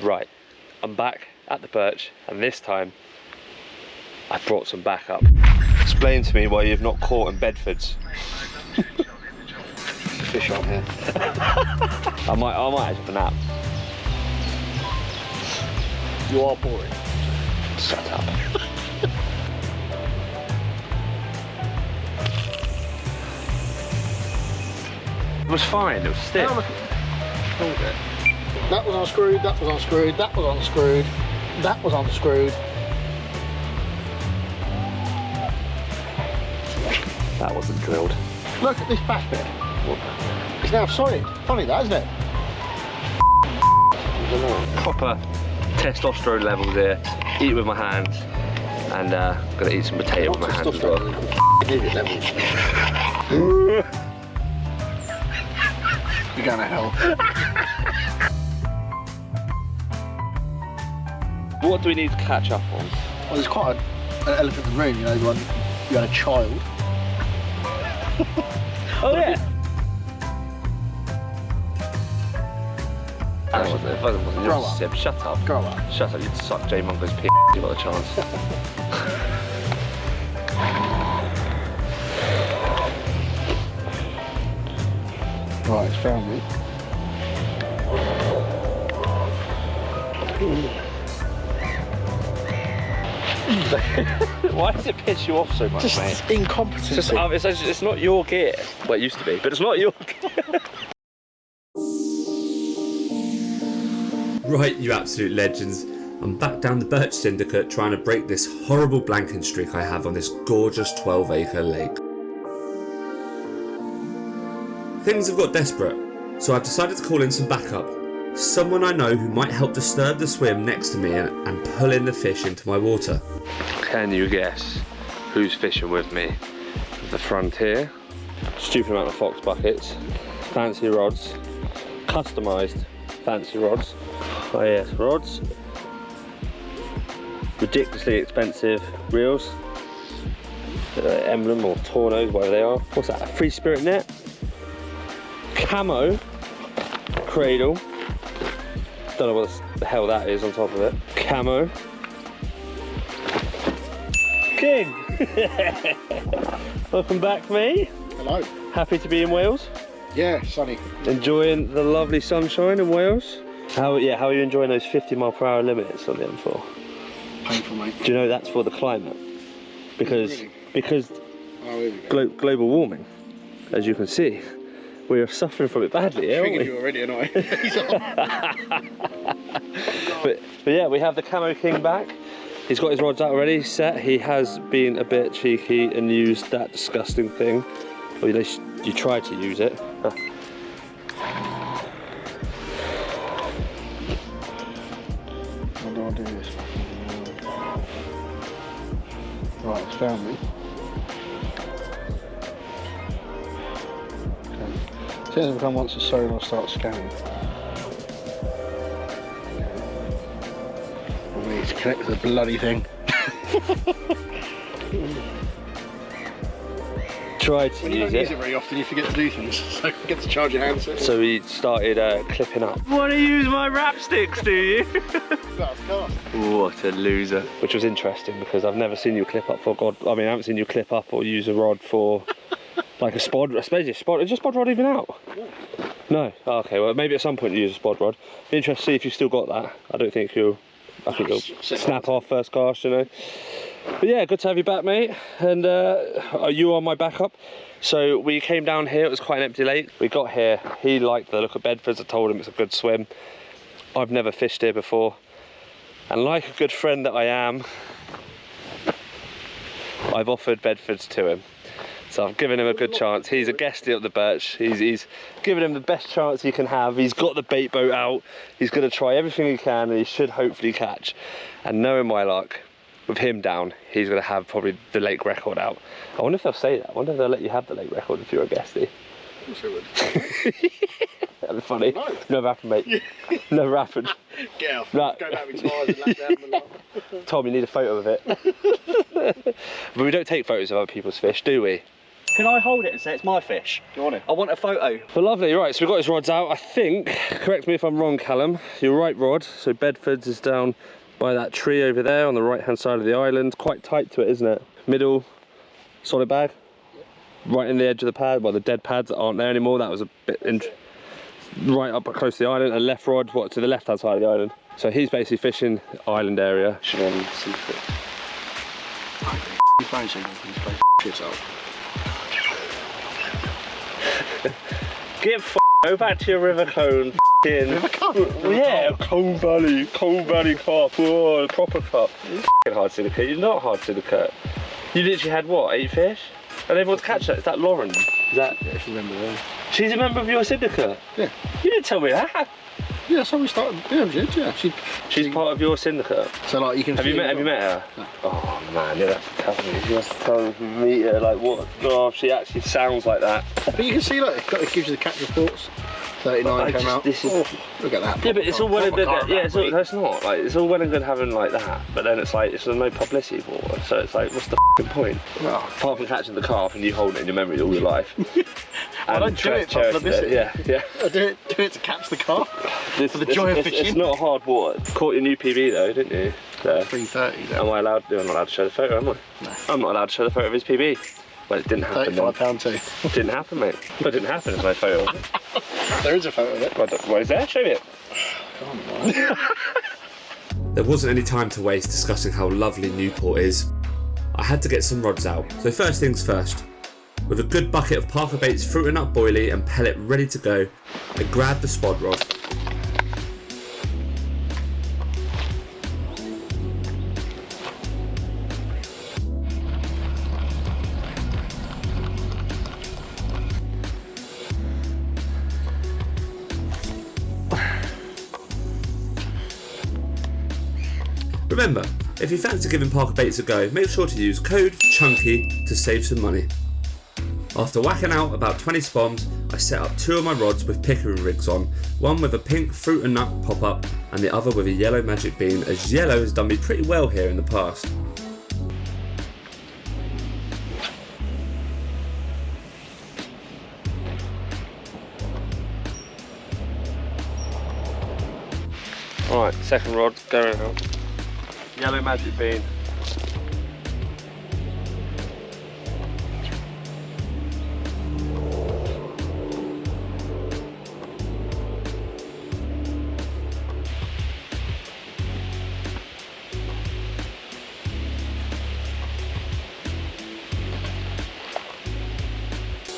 Right, I'm back at the Birch, and this time I brought some backup. Explain to me why you've not caught in Bedfords. Fish on here. I might have a nap. You are boring. Shut up. It was fine, it was stiff. Oh, that was unscrewed, that was unscrewed, that was unscrewed, that was unscrewed. That wasn't drilled. Look at this back bit. It's now solid. Funny that, isn't it? Proper testosterone levels here. Eat with my hands, and gonna eat some potato with my hands as well. You're going to hell. What do we need to catch up on? Well, there's quite an elephant in the room, you know, when you had a child. Oh yeah. That wasn't it. It wasn't Grow your up. sib. Shut up. Grow up. Shut up. You'd suck J Mungo's p. You got a chance. Right, it's found me. Why does it piss you off so much, Just mate? incompetency. It's not your gear. Well, it used to be, but it's not your gear. Right, you absolute legends. I'm back down the Birch Syndicate trying to break this horrible blanking streak I have on this gorgeous 12-acre lake. Things have got desperate, so I've decided to call in some backup. Someone I know who might help disturb the swim next to me and pull in the fish into my water. Can you guess who's fishing with me? The Frontier. Stupid amount of fox buckets, fancy rods, customised fancy rods. Oh yes, rods. Ridiculously expensive reels. Emblem or Tornos, whatever they are. What's that? A Free Spirit net. Camo cradle. Don't know what the hell that is on top of it. Camo King. Welcome back, mate. Hello. Happy to be in Wales. Yeah, sunny. Enjoying the lovely sunshine in Wales. How are you enjoying those 50-mile-per-hour limits on the M4? Painful, mate. Do you know that's for the climate? Because Oh, here we go. global warming, as you can see, we are suffering from it badly, aren't we? You already, and I. But yeah, we have the Camo King back. He's got his rods out already set. He has been a bit cheeky and used that disgusting thing. Or at least you tried to use it. How do I do this? Right, it's found me. Okay. As soon as I come once a sonar, I'll start scanning. I need to connect to the bloody thing. Tried to When you use don't it. use it very often, you forget to do things. So you get to charge your handset. So we started clipping up. Want to use my wrap sticks, do you? What a loser. Which was interesting because I've never seen you clip up for I haven't seen you clip up or use a rod for like a spod. I suppose is your spod rod even out? No. Oh, okay, well maybe at some point you use a spod rod. Be interested to see if you've still got that. I think you'll snap off first cast, you know. But yeah, good to have you back, mate. And you are my backup. So we came down here, it was quite an empty lake. We got here, he liked the look of Bedfords. I told him it's a good swim. I've never fished here before. And like a good friend that I am, I've offered Bedfords to him. So I've given him a good chance. He's a guest here at the Birch. He's given him the best chance he can have. He's got the bait boat out. He's going to try everything he can and he should hopefully catch. And knowing my luck, with him down, he's going to have probably the lake record out. I wonder if they'll say that. I wonder if they'll let you have the lake record if you're a guestie. Of course they would. That'd be funny. No. Never happened, mate. Never happened. Get off. Right. Go down with tires and lap down the lot. Tom, you need a photo of it. But we don't take photos of other people's fish, do we? Can I hold it and say it's my fish? You want it? I want a photo. Well, lovely, right, so we've got his rods out. I think, correct me if I'm wrong, Callum, your right rod, so Bedford's is down by that tree over there on the right-hand side of the island. Quite tight to it, isn't it? Middle, solid bag? Right in the edge of the pad, well, the dead pads that aren't there anymore. That was a bit, right up close to the island. And left rod, what, to the left-hand side of the island. So he's basically fishing the island area. Shenanigans secret. Phone signal, please play shit up. Get go back to your river cone. River cone? Yeah, Cone Valley carp. Oh, proper carp. You're hard syndicate. You're not hard syndicate. You literally had what, 8 fish? And everyone's catch that. Is that Lauren? Is that? Yeah, she's a member there. She's a member of your syndicate. Yeah. You didn't tell me that. Yeah, that's how we started. Yeah, we did. Yeah, She's part of your syndicate. So like you can. Have you met her? No. Oh man, you have to tell me. You have to tell me meet her. Like what? Oh, she actually sounds like that. But you can see like it gives you the catch reports. 39 came out. This is, look at that. Yeah, but it's all well and good. Yeah, it's not like it's all well and good having like that. But then it's like it's no publicity for it. So it's like, what's the point? Well, apart from catching the carp and you holding it in your memory all your life. I don't do it for publicity. Yeah. I do it to catch the carp. For the joy of fishing. It's not hard water. Caught your new PB though, didn't you? 330. Am I allowed? I'm not allowed to show the photo, am I? No. I'm not allowed to show the photo of his PB. Well, it didn't happen. £35 too. It didn't happen, mate. But it didn't happen as my photo. There is a photo of it. What is there? Show me it. Come on. There wasn't any time to waste discussing how lovely Newport is. I had to get some rods out. So first things first. With a good bucket of Parker Baits fruit and nut boilie and pellet ready to go, I grabbed the spod rod. Remember, if you fancy giving Parker Baits a go, make sure to use code CHUNKY to save some money. After whacking out about 20 spoms, I set up 2 of my rods with pickering rigs on, one with a pink fruit and nut pop-up and the other with a yellow magic bean, as yellow has done me pretty well here in the past. Alright, second rod going out. Yellow magic bean.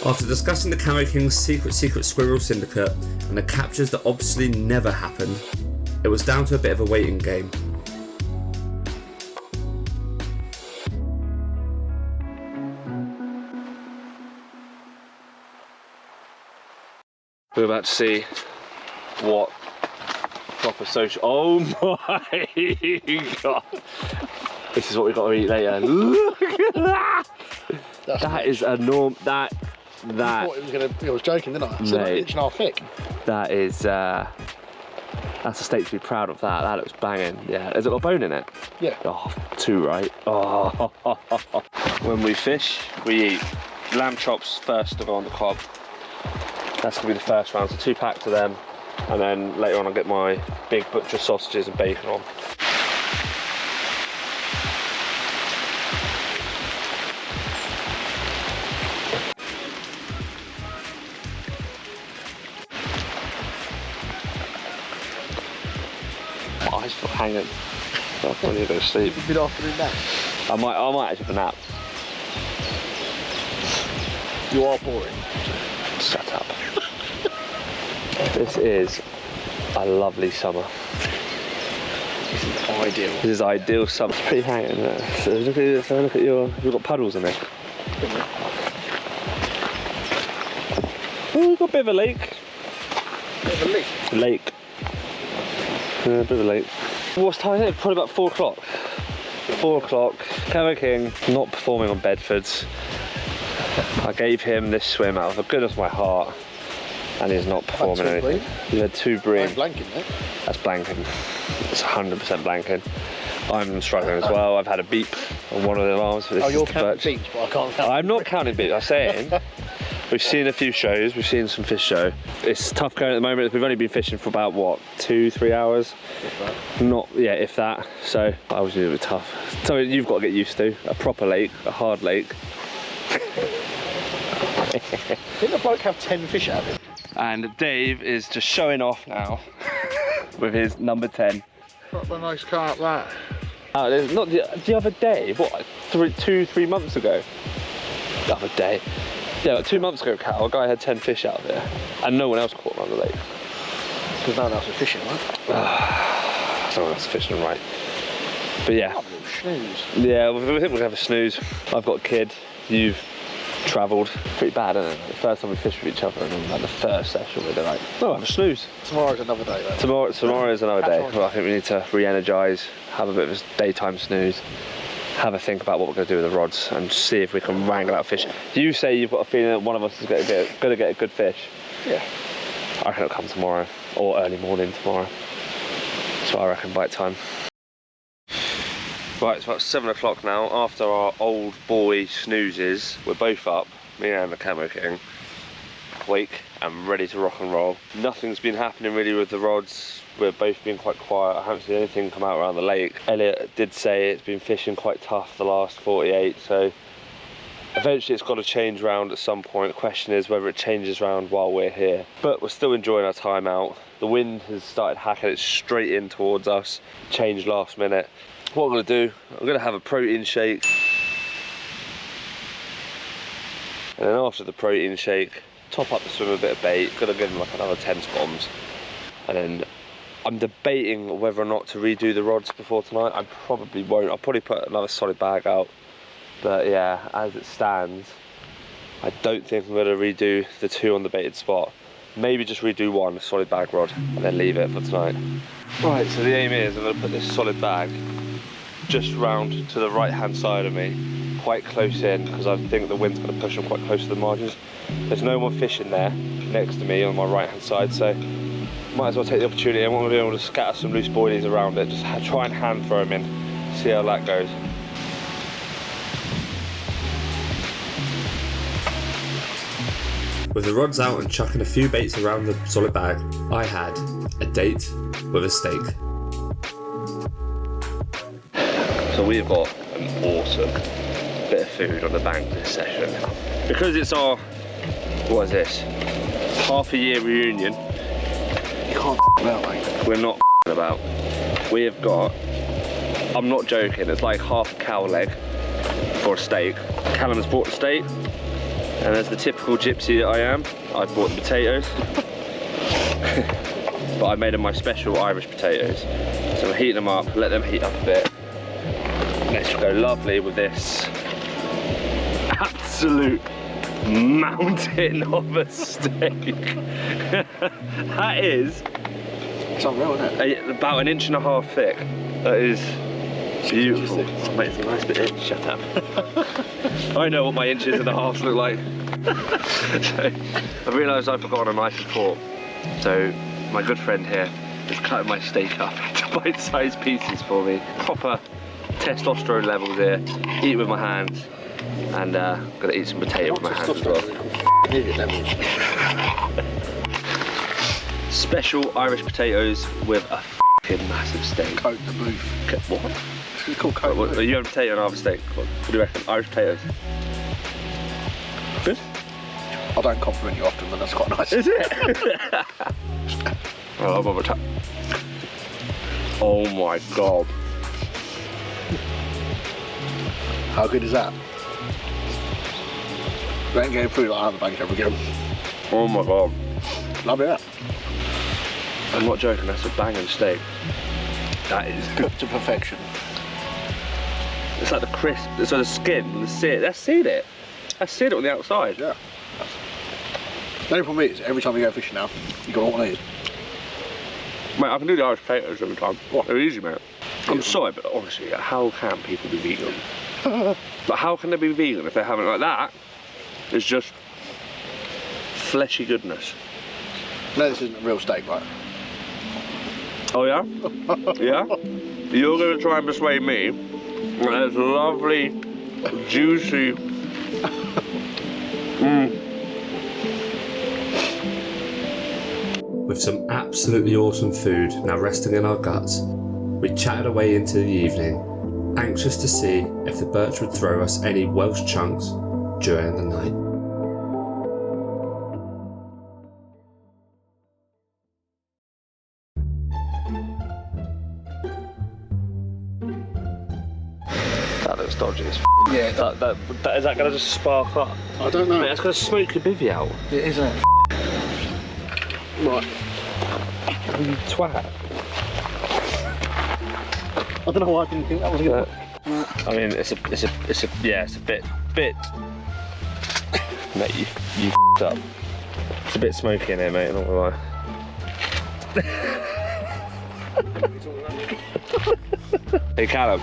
After discussing the Camo King's secret squirrel syndicate and the captures that obviously never happened, it was down to a bit of a waiting game. We're about to see what proper social. Oh my god! This is what we've got to eat later. Look at that! That is a norm. That. I thought I was joking, didn't I? I said like 1.5 inches thick. That is. That's a steak to be proud of. That looks banging. Yeah. Has it got a bone in it? Yeah. Oh, 2 right. Oh. When we fish, we eat lamb chops first to go on the cob. That's gonna be the first round, so 2 packs of them, and then later on I'll get my big butcher sausages and bacon on. My eyes feel hanging. I need to go to sleep. Mid afternoon nap. I might actually have a nap. You are boring. Shut up. This is a lovely summer. This is ideal. This is ideal summer. It's pretty hanging there. So look at your. You've got puddles in there. Oh, we've got a bit of a lake. Bit of a leak. Lake. Yeah, a bit of a lake. What's time is it? Probably about 4 o'clock. 4 o'clock. Camo King not performing on Bedfords. I gave him this swim out of the goodness of my heart, and he's not performing anything. He had 2 bream. That's blanking, mate. That's blanking. It's 100% blanking. I'm struggling as well. I've had a beep on one of the alarms for this. Oh, you're the counting Birch. beeps, but I can't count. I'm not counting beeps, I'm saying. We've seen a few shows, we've seen some fish show. It's tough going at the moment. We've only been fishing for about, what, 2-3 hours? Not, yeah, if that. So I was a little bit tough. Something you've got to get used to. A proper lake, a hard lake. Didn't the bloke have 10 fish out of it? And Dave is just showing off now with his number 10. What a nice carp that. Oh, there's not the other day, what, 2-3 months ago? The other day. Yeah, like 2 months ago, Cal, a guy had 10 fish out there, and no one else caught them on the lake. Because no one else was fishing, right? Someone else fishing them right. But yeah. Oh, little snooze. Yeah, I think we're gonna have a snooze. I've got a kid, you've travelled. Pretty bad, isn't it? The first time we fished with each other, and then like the first session, we're like, oh, have a snooze. Tomorrow's another day, though. Tomorrow's another day. Well, I think we need to re-energise, have a bit of a daytime snooze, have a think about what we're going to do with the rods, and see if we can wrangle out fish. You say you've got a feeling that one of us is going to get a good fish. Yeah. I reckon it'll come tomorrow, or early morning tomorrow. That's what I reckon, bite time. Right, it's about 7 o'clock now. After our old boy snoozes, we're both up, me and the Camo King, awake and ready to rock and roll. Nothing's been happening really with the rods. We've both been quite quiet. I haven't seen anything come out around the lake. Elliot did say it's been fishing quite tough the last 48, so eventually it's got to change round at some point. The question is whether it changes round while we're here. But we're still enjoying our time out. The wind has started hacking it straight in towards us. Changed last minute. What I'm going to do, I'm going to have a protein shake. And then after the protein shake, top up the swim with a bit of bait. Going to give him like another 10 spoms. And then I'm debating whether or not to redo the rods before tonight. I probably won't. I'll probably put another solid bag out. But yeah, as it stands, I don't think I'm going to redo the 2 on the baited spot. Maybe just redo 1 solid bag rod and then leave it for tonight. Right, so the aim is I'm going to put this solid bag just round to the right hand side of me, quite close in, because I think the wind's going to push them quite close to the margins. There's no more fishing there next to me on my right hand side, so might as well take the opportunity. And what I'm going to do, I'm going to scatter some loose boilies around it, just try and hand throw them in, see how that goes. With the rods out and chucking a few baits around the solid bag, I had a date with a steak. So we've got an awesome bit of food on the bank this session. Because it's our, what is this, half a year reunion. You can't about, mate. We're not about. We have got, I'm not joking, it's like half a cow leg for a steak. Callum has bought the steak, and as the typical gypsy that I am, I bought the potatoes. But I made them my special Irish potatoes. So we're heating them up, let them heat up a bit. Let's go lovely with this absolute mountain of a steak. That is, It's unreal, isn't it? about 1.5 inches thick. That is beautiful. Oh, mate, it's a nice bit. Shut up. I know what my 1.5 inches look like. So I realised I've forgotten a knife and fork. So my good friend here is cutting my steak up into bite-sized pieces for me. Proper testosterone levels here. Eat it with my hands, and gonna eat some potato with my hands as well. Special Irish potatoes with a f***ing massive steak. Coat the booth. What? It's called coat the booth. Are you having potato and I have a steak? What do you reckon? Irish potatoes? Good? I don't compliment you often, but that's quite nice. Is it? Oh, I'm over oh my god. How good is that? We ain't getting food like that on the bank every game. Oh my god. Lovely that. I'm not joking, that's a banging steak. That is Cooked to perfection. It's like the crisp, it's like the skin, the sear. That's seared it. That's seared it on the outside. Yeah. The only problem is, every time you go fishing now, you got one of these. Mate, I can do the Irish potatoes every time. What? They're easy, mate. I'm sorry, but honestly, how can people be vegan? But how can they be vegan if they haven't like that? It's just fleshy goodness. No, this isn't a real steak, right? Oh yeah? Yeah? You're going to try and persuade me. It's lovely, juicy. With some absolutely awesome food now resting in our guts, we chatted away into the evening, anxious to see if the Birch would throw us any Welsh chunks during the night. That looks dodgy as f. Yeah, That is that going to just spark up? I don't know. Mate, that's going to smoke your bivvy out. It isn't it? Right. You twat. I don't know why I didn't think that was good. I mean, it's a bit. Mate, you f***ed up. It's a bit smoky in here, mate. Not gonna lie. Hey, Callum.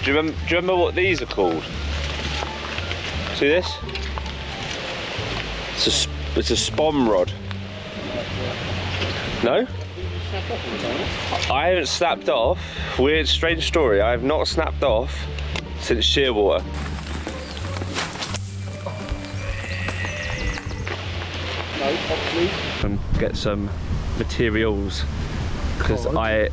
Do you remember what these are called? See this? It's a spom rod. No? I haven't snapped off. Weird, strange story. I have not snapped off since Shearwater. Get some materials because I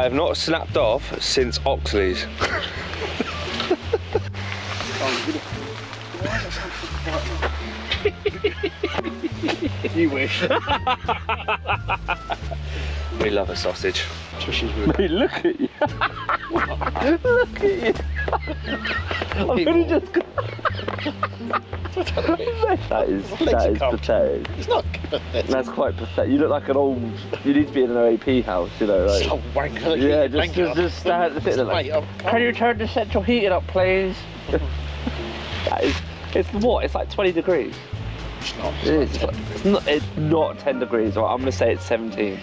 have not snapped off since Oxley's. You wish. We love a sausage. Trishy's Mate, look at you. Look at you. I'm gonna just go. That is pathetic. It's not good. That's quite pathetic. You look like an old. You need to be in an OAP house, you know. Like, So wanker. yeah, just stand at the there like. Can you turn the central heating up, please? That is. It's what? It's like 20 degrees. It's not. It's not 10 degrees. Right, I'm gonna say it's 17.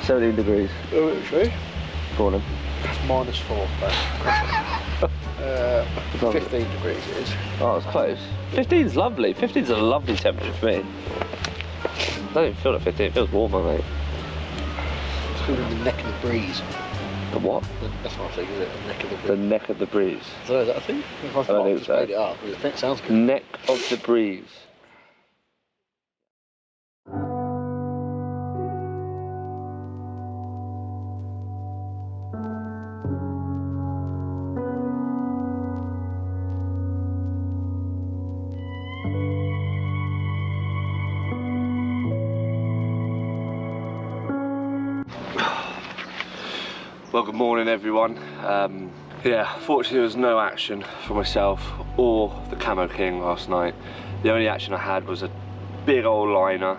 17 degrees. Oh, true. Go on then. That's -4. But 15 degrees it is. Oh, it's close. 15's lovely. 15's a lovely temperature for me. I don't even feel like 15. It feels warmer, mate. It's called the neck of the breeze. The what? That's what I think, is it? The neck of the breeze. The neck of the breeze. So is that a thing? I don't think so. Made it up. I think it sounds good. Neck of the breeze. Well, good morning everyone. Yeah, fortunately there was no action for myself or the Camo King last night. The only action I had was a big old liner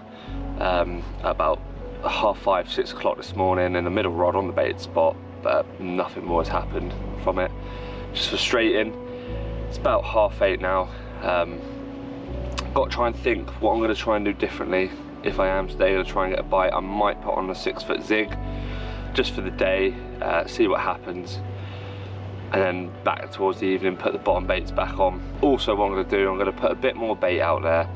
about 5:30, 6 o'clock this morning in the middle rod on the bait spot, but nothing more has happened from it. Just frustrating. It's about 8:30 now. Got to try and think what I'm going to try and do differently. If I am today going to try and get a bite, I might put on a 6-foot zig just for the day, see what happens, and then back towards the evening put the bottom baits back on. Also what I'm going to do, I'm going to put a bit more bait out there.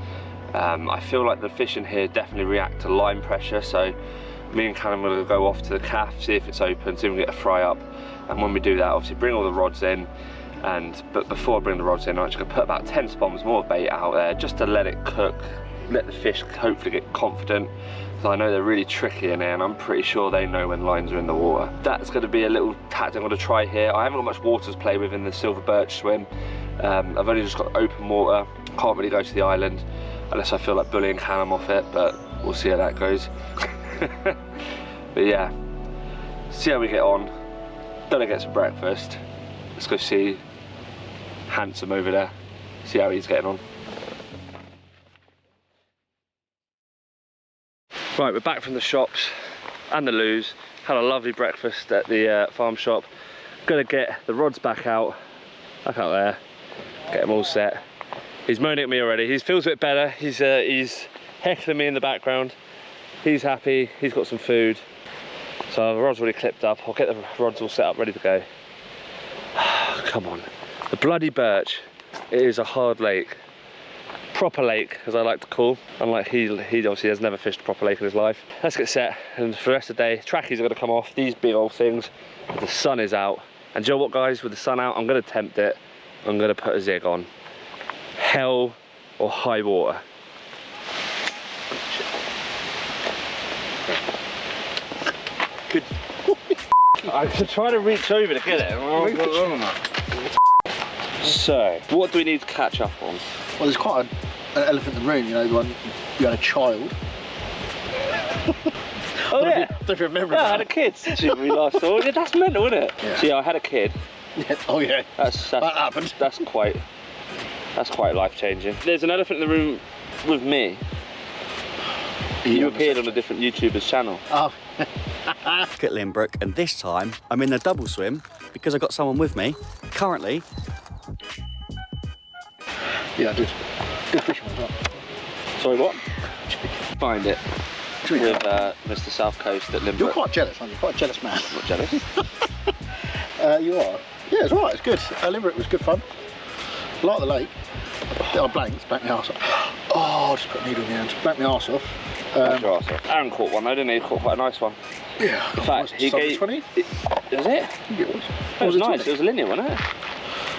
I feel like the fish in here definitely react to line pressure, so me and Callum are going to go off to the calf, see if it's open, see if we can get a fry up, and when we do that obviously bring all the rods in, but before I bring the rods in I'm actually going to put about 10 spoms more bait out there just to let it cook, let the fish hopefully get confident. I know they're really tricky in here and I'm pretty sure they know when lines are in the water. That's going to be a little tactic I'm going to try here. I haven't got much water to play with in the silver birch swim. I've only just got open water, can't really go to the island unless I feel like bullying Callum off it, but we'll see how that goes. But yeah, see how we get on. Gonna get some breakfast. Let's go see Handsome over there, see how he's getting on. Right, we're back from the shops and the loos. Had a lovely breakfast at the farm shop. Gonna get the rods back out there, get them all set. He's moaning at me already. He feels a bit better. He's heckling me in the background. He's happy, he's got some food. So the rod's already clipped up. I'll get the rods all set up, ready to go. Come on, The bloody Birch. It is a hard lake. Proper lake, as I like to call. Unlike he obviously has never fished a proper lake in his life. Let's get set, and for the rest of the day, trackies are gonna come off, these big old things. The sun is out. And do you know what, guys? With the sun out, I'm gonna tempt it. I'm gonna put a zig on. Hell or high water. Good. I could try to reach over to get it. So, what do we need to catch up on? Well, there's quite an elephant in the room, you know, the one you had a child. Oh yeah. Don't you remember Yeah, I that? had a kid since we last saw. Yeah, that's mental, isn't it? Yeah. So yeah, I had a kid. Yeah. Oh yeah. That's that happened. That's quite life changing. There's an elephant in the room with me. You appeared on a different YouTuber's channel. Oh. At Limbrook, and this time I'm in the double swim because I've got someone with me. Currently, Yeah, I did. Good fishing as well. Sorry, what? Find it with Mr. South Coast at Limburg. You're quite jealous, aren't you? Quite a jealous man. I'm not jealous. You are. Yeah, it's alright. It's good. Limerick was good fun. Like the lake. I blanked my arse off. Oh, just put a needle in the hand. Blanked my arse off. That's your arse off. Aaron caught one though, didn't he? He caught quite a nice one. Yeah. In fact, he gave. 20? Was it? I think it was. It was nice. 20? It was a linear, wasn't it?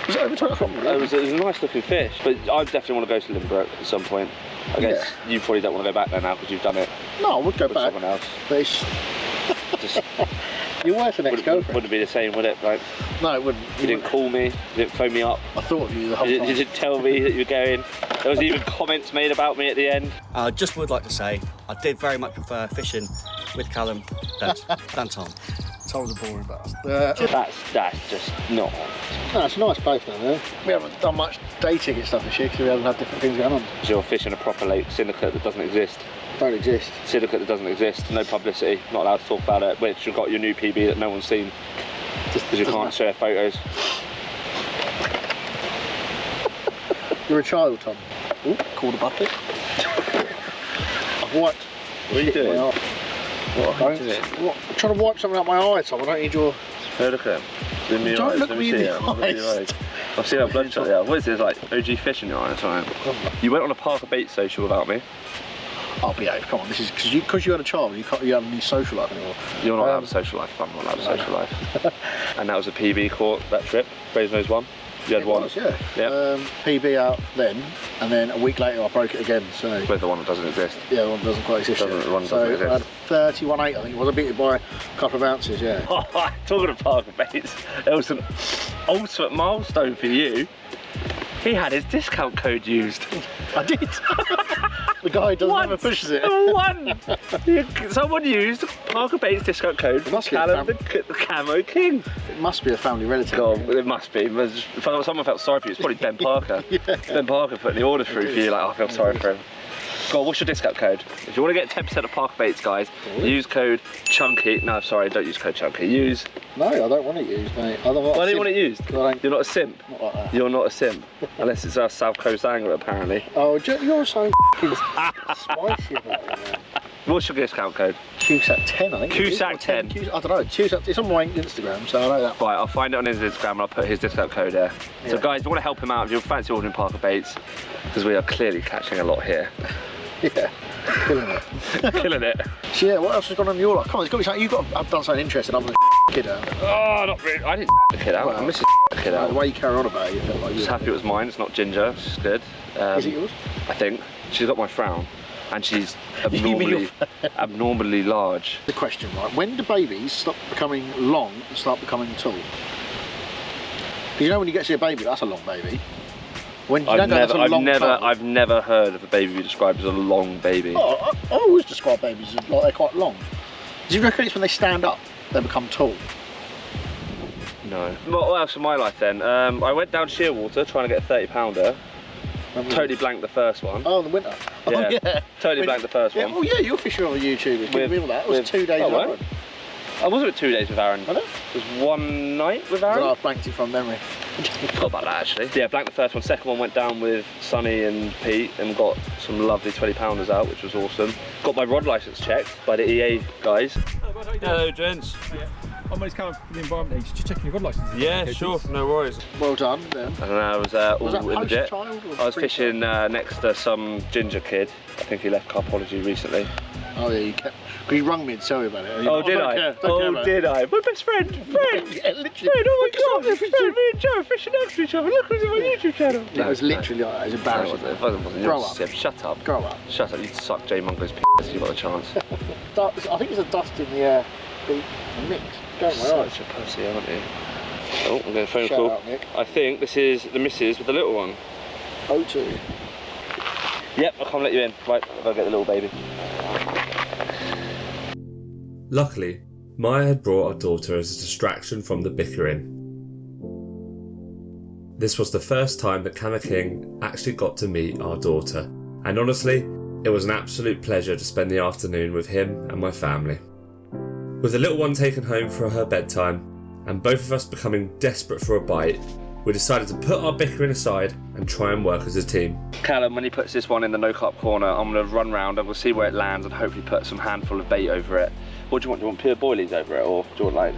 Was it over 20? I can't remember. It was a nice looking fish. But I definitely want to go to Limburg at some point. I guess you probably don't want to go back there now because you've done it No, I would go with back. someone else. But it's... Just You're worse than ex-girlfriend. wouldn't be the same, would it? Like, No, it wouldn't. you didn't call me, you didn't phone me up, I thought of you the whole you time. didn't tell me that you were going. There was even comments made about me at the end. I just would like to say I did very much prefer fishing with Callum than Tom. Tom's a boring bastard. That's just not. No, it's a nice place down there. We haven't done much dating and stuff this year because we haven't had different things going on. You're fishing a proper lake syndicate that doesn't exist. Don't exist. Syndicate that doesn't exist, no publicity, not allowed to talk about it, which you've got your new PB that no one's seen. Just because you can't share photos. You're a child, Tom. Ooh, called a bucket. I've wiped. What are you doing? What are you doing? I'm trying to wipe something out my eye, Tom. I don't need your... Hey, look at him. Give me your Don't eyes. look Let me in see the it. Look at your eyes. eyes. I've seen that bloodshot there. What is this, like OG fish in your eye or something? You went on a Parker Baits social without me. I'll behave. Come on, this is because you had a child. You haven't any social life anymore. You're not allowed a social life. I'm not allowed a social life. And that was a PB caught that trip. Brasenose one. You had one. Was, yeah. Yeah. PB out then, and then a week later I broke it again. So With the one that doesn't exist. yeah, one doesn't quite exist yet. One So doesn't I had exist. 31.8. I think it was. I beat it by a couple of ounces. Yeah. Talking of Parker Baits, it was an ultimate milestone for you. He had his discount code used. I did. The guy doesn't ever pushes it. One! Someone used Parker Baits discount code. It must be Callum, the Camo King. It must be a family relative. God, it must be. If someone felt sorry for you, it's probably Ben Parker. Yeah. Ben Parker putting the order through for you, like, oh, I feel sorry for him. God, what's your discount code? If you want to get 10% of Parker Baits, guys, use code Chunky. No, sorry, don't use code Chunky. Use. No, I don't want it used, mate. Why Why do you want it used? You're You're not a simp. not like that. You're not a simp. Unless it's our South Coast angler, apparently. Oh, you're so spicy about it, man. What's your discount code? Cusack 10, I think. Cusack 10. I don't know. Cusack. It's on my Instagram, so I know that. Right, I'll find it on his Instagram and I'll put his discount code there. So Yeah. guys, if you want to help him out, if you fancy ordering Parker Baits, because we are clearly catching a lot here. Yeah. Killing it. Killing it. So yeah, what else has gone on in your life? Come on, there's got to be something. I've done something interesting other than kid out. Oh, not really. I didn't the kid out. Well, I missed the kid The out. way you carry on about it, you felt like you. Just happy it was mine. It's not Ginger. It's good. Is it yours? I think. She's got my frown. And she's You mean your abnormally large. The question, right? When do babies stop becoming long and start becoming tall? Because you know when you get to see a baby, that's a long baby. When you don't go, that's a long child. I've never heard of a baby be described as a long baby. Oh, I always describe babies as like they're quite long. Do you reckon it's when they stand up they become tall? No. What else in my life then? I went down Shearwater trying to get a 30-pounder. Totally blanked the first one. Oh, in the winter. Yeah. Oh, yeah. Totally blanked the first Yeah, one. well, yeah, you're fishing on YouTube. It's With- all that. It was with- 2 days oh, with right. Aaron. I wasn't 2 days with Aaron. I know. It was 1 night with I Aaron. blanked it from memory. Forgot about that actually. Yeah, blanked the first one. Second one went down with Sonny and Pete and got some lovely 20-pounders out, which was awesome. Got my rod license checked by the EA guys. Hello, gents. I'm on his camera for the environment. Just checking your rod license. Yeah, sure, no worries. Well done, then. I don't know, I was all that legit. post-child or I was pre-child? fishing next to some ginger kid. I think he left Carpology recently. Oh, yeah, you kept. Because you rung me and tell me about it. Oh, did don't I? care, don't care Oh, about did I? My best friend! Yeah, literally. Friend, oh my god, friend, me and Joe are fishing next to each other. Look who's on my YouTube channel. It was literally like that. It was embarrassing. It wasn't. Grow up. Shut up. Grow up. Shut up, you'd suck Jay Mungo's p*** if you got a chance. I think there's a dust in the mix. Don't worry. Such a pussy, aren't you? Oh, I'm getting a phone Shout call. out, Nick. I think this is the missus with the little one. O2. Yep, I'll come let you in. Right, I'll go get the little baby. Luckily, Maya had brought our daughter as a distraction from the bickering. This was the first time that Camo King actually got to meet our daughter, and honestly, it was an absolute pleasure to spend the afternoon with him and my family. With the little one taken home for her bedtime, and both of us becoming desperate for a bite, we decided to put our bickering aside and try and work as a team. Callum, when he puts this one in the no-carp corner, I'm going to run round and we'll see where it lands and hopefully put some handful of bait over it. What do you want? Do you want pure boilies over it, or do you want like...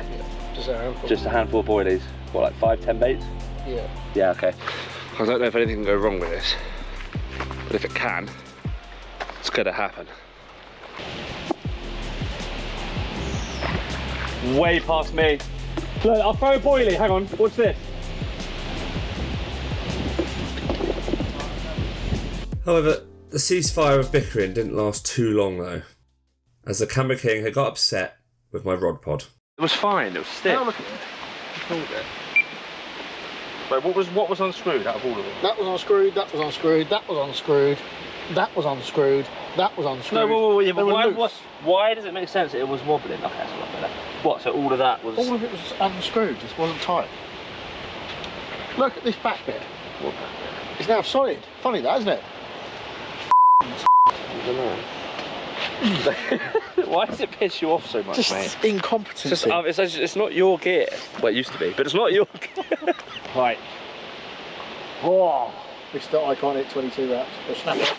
Just a handful. Just a handful of boilies? What, like 5-10 baits? Yeah. Yeah, okay. I don't know if anything can go wrong with this, but if it can, it's going to happen. Way past me. Look, I'll throw a boilie, hang on, what's this? However, the ceasefire of bickering didn't last too long though, as the Camo King had got upset with my rod pod. It was fine, it was stiff. Oh, look at it. Hold it. Wait, what was unscrewed out of all of them? That was unscrewed, that was unscrewed, that was unscrewed, that was unscrewed, that was unscrewed. No, yeah, but They were why does it make sense that it was wobbling? Okay, that's a lot better. What, so all of that was... All of it was unscrewed, just wasn't tight. Look at this back bit. What? It's now solid. Funny that, isn't it? I don't know. Why does it piss you off so much, Just mate? incompetency. It's not your gear. Well, it used to be, but it's not your gear. Right. Oh, it's the iconic 22 wraps. Or snap it.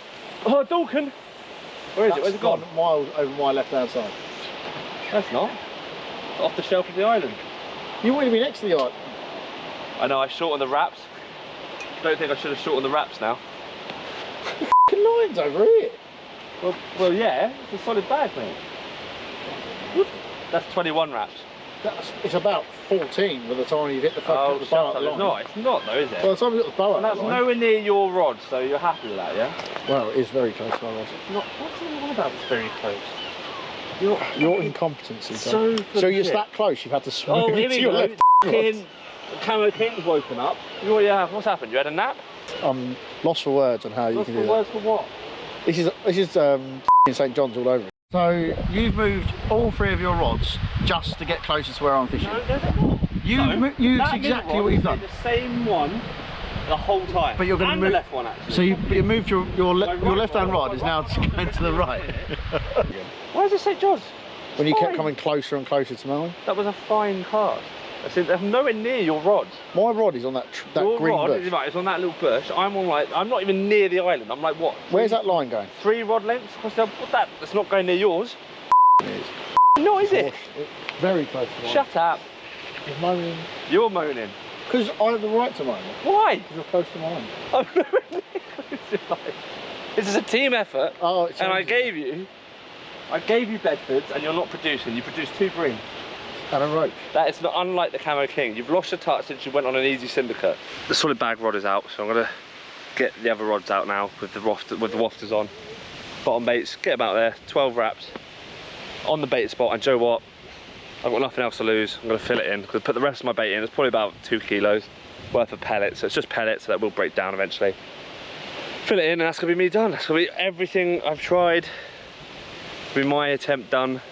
Oh, Dalton! Where is it? Where's it gone? Miles over my left-hand side. That's not. It's off the shelf of the island. You want to be next to the island. I know, I shortened the wraps. Don't think I should have shortened the wraps now. Fucking lines over here. Well, yeah, it's a solid bag, mate. That's 21 wraps. It's about 14 by the time you hit the bow It's at the line. not. It's not, though, is it? By the time you got the bow And at that's the line. nowhere near your rod, so you're happy with that, yeah? Well, it is very close to my rod. What's it all about? It's very close. Your incompetency. So So you're legit. that close, you've had to swim Oh, here into we your go. left. Fucking Camo King's woken up. What's happened? You had a nap? I'm lost for words on how you What's can the do that. words for what? This is St John's all over it. So you've moved all three of your rods just to get closer to where I'm fishing. No, they're not. That's exactly what you've done. The same one the whole time. But you're going to and move the left one actually. So you moved your right left-hand one, rod is now going to the right. Why is it St John's? When you kept Fine. coming closer and closer to mine. That was a fine cast. I said they're nowhere near your rods. My rod is on that Your green rod bush. is right. It's on that little bush. I'm not even near the island. I'm like what? Where's that line going? 3 rod lengths? That's not going near yours. It is. No, is it? Very close to mine. Shut up. You're moaning. You're moaning. Because I have the right to moan. Why? Because you're close to mine. I'm nowhere near close to mine. This is a team effort. Oh, And I gave you Bedfords, and you're not producing. You produced 2 bream. And a rope. That is not unlike the Camo King. You've lost your touch since you went on an easy syndicate. The solid bag rod is out, so I'm gonna get the other rods out now with the wafters on. Bottom baits, get them out there. 12 wraps on the bait spot. And Joe what? I've got nothing else to lose. I'm gonna fill it in because put the rest of my bait in. It's probably about 2 kilos worth of pellets. So it's just pellets, so that will break down eventually. Fill it in, and that's gonna be me done. That's gonna be everything I've tried. It'll be my attempt done.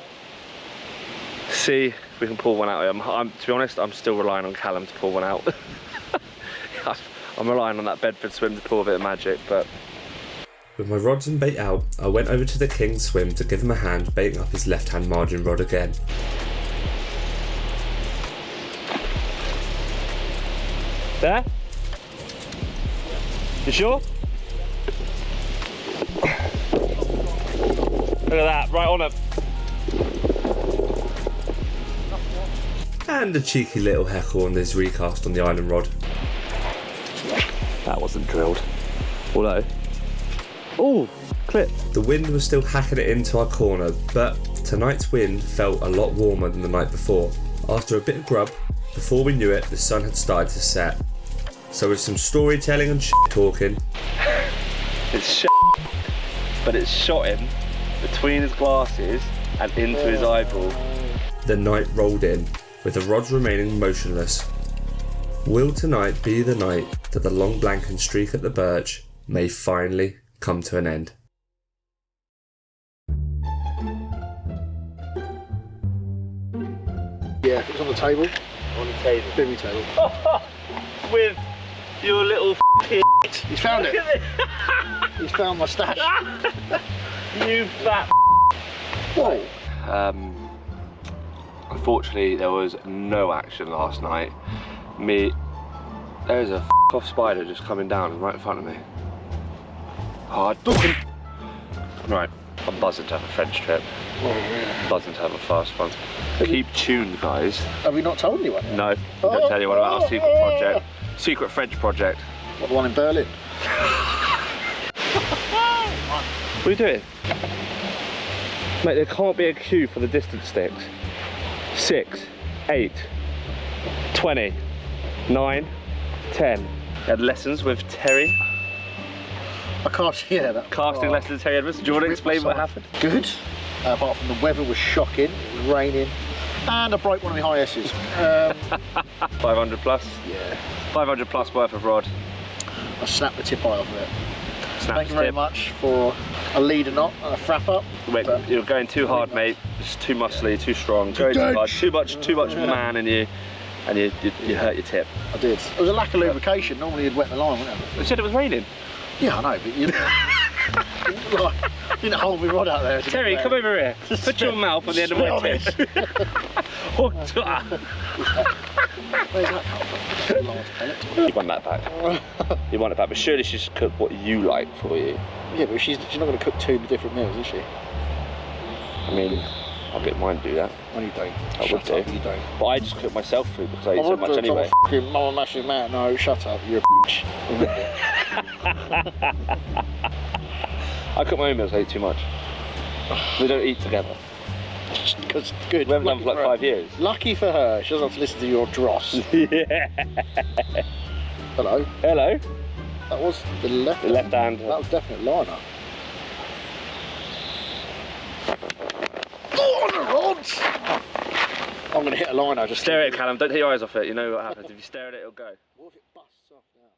See if we can pull one out. To be honest, I'm still relying on Callum to pull one out. I'm relying on that Bedford swim to pull a bit of magic, but... With my rods and bait out, I went over to the King's swim to give him a hand baiting up his left-hand margin rod again. There? You sure? Look at that, right on it. and a cheeky little heckle on this recast on the island rod. That wasn't drilled. Although, oh, clip. The wind was still hacking it into our corner, but tonight's wind felt a lot warmer than the night before. After a bit of grub, before we knew it, the sun had started to set. So with some storytelling and talking, It's but it's shot him between his glasses and into his eyeball. the night rolled in, with the rods remaining motionless. Will tonight be the night that the long blanking streak at the Birch may finally come to an end? Yeah, it's on the table. On the table. Billy table. With your little He's found it. He's found my stash. you fat. Whoa. Unfortunately, there was no action last night. There's a off spider just coming down right in front of me. Hard. Right, I'm buzzing to have a French trip. Oh, yeah. Buzzing to have a fast one. Keep tuned, guys. Have we not told anyone? No, don't tell anyone about our secret project. Secret French project. What, the one in Berlin? What are you doing? Mate, there can't be a queue for the distance sticks. 6, 8, 20, 9, 10. Had lessons with Terry. I can't hear that. Casting lessons with Terry Edwards. Do you want to explain what happened? Good. Apart from the weather was shocking, it was raining, and I broke one of my high S's. 500 plus? Yeah. 500 plus worth of rod. I snapped the tip eye off of it. Snap Thank you the very tip. much for a leader knot and a frap up. Wait, but you're going too hard, mate. It's too muscly, too strong, too hard. Too much man in you, and you hurt your tip. I did. It was a lack of lubrication. Normally you'd wet the line, wouldn't it? You said it was raining. Yeah, I know, but you didn't hold my rod out there. Terry, come over here. Put your mouth on the end of my tip. Where's that come from? Large pellet. You want that back. You want it back, but surely she should cook what you like for you. Yeah, but she's not going to cook 2 different meals, is she? I mean, I'll get mine to do that. No, you don't. I would Shut up, do. you don't. But I just cook myself food because I eat so much anyway. I'm a massive man. No, shut up. You're a bitch. I cook my own meals, I eat too much. We don't eat together. Because good. We haven't done for like 5 years. Lucky for her, she doesn't have to listen to your dross. Yeah. Hello. Hello. That was the left. The left hand. That was definitely liner. Oh, on the rods! I'm going to hit a liner. Just Stare at it, Callum. Don't take your eyes off it. You know what happens. If you stare at it, it'll go. What if it busts off now?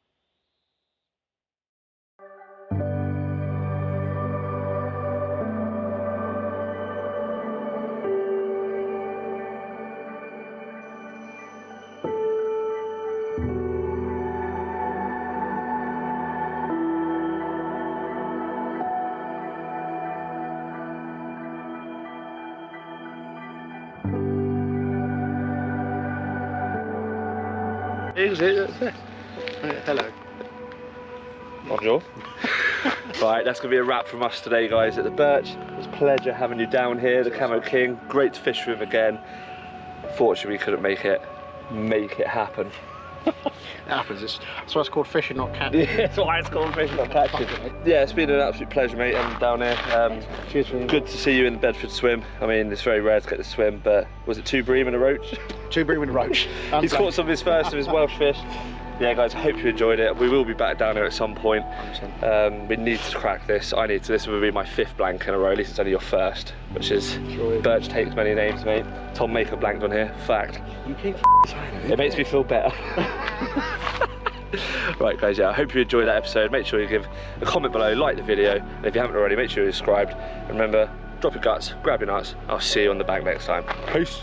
Hello. Bonjour. Right, that's going to be a wrap from us today, guys, at the Birch. It was a pleasure having you down here, the Camo King. Great to fish with again. Fortunately, we couldn't make it happen. It happens. That's why it's called fishing, not catching. Yeah, that's why it's called fishing, not catching. Yeah, it's been an absolute pleasure, mate, and down here. Cheers for Good to see you in the Bedford swim. I mean, it's very rare to get to swim, but was it 2 bream and a roach? 2 bream and a roach. He's caught some of his first of his Welsh fish. Yeah, guys, I hope you enjoyed it. We will be back down here at some point. We need to crack this. I need to. This will be my 5th blank in a row. At least it's only your first, which is Birch takes many names, mate. Tom Maker blanked on here. Fact. You keep saying it. It makes me feel better. Right, guys, yeah, I hope you enjoyed that episode. Make sure you give a comment below, like the video, and if you haven't already, make sure you're subscribed. And remember, drop your guts, grab your nuts. I'll see you on the bank next time. Peace.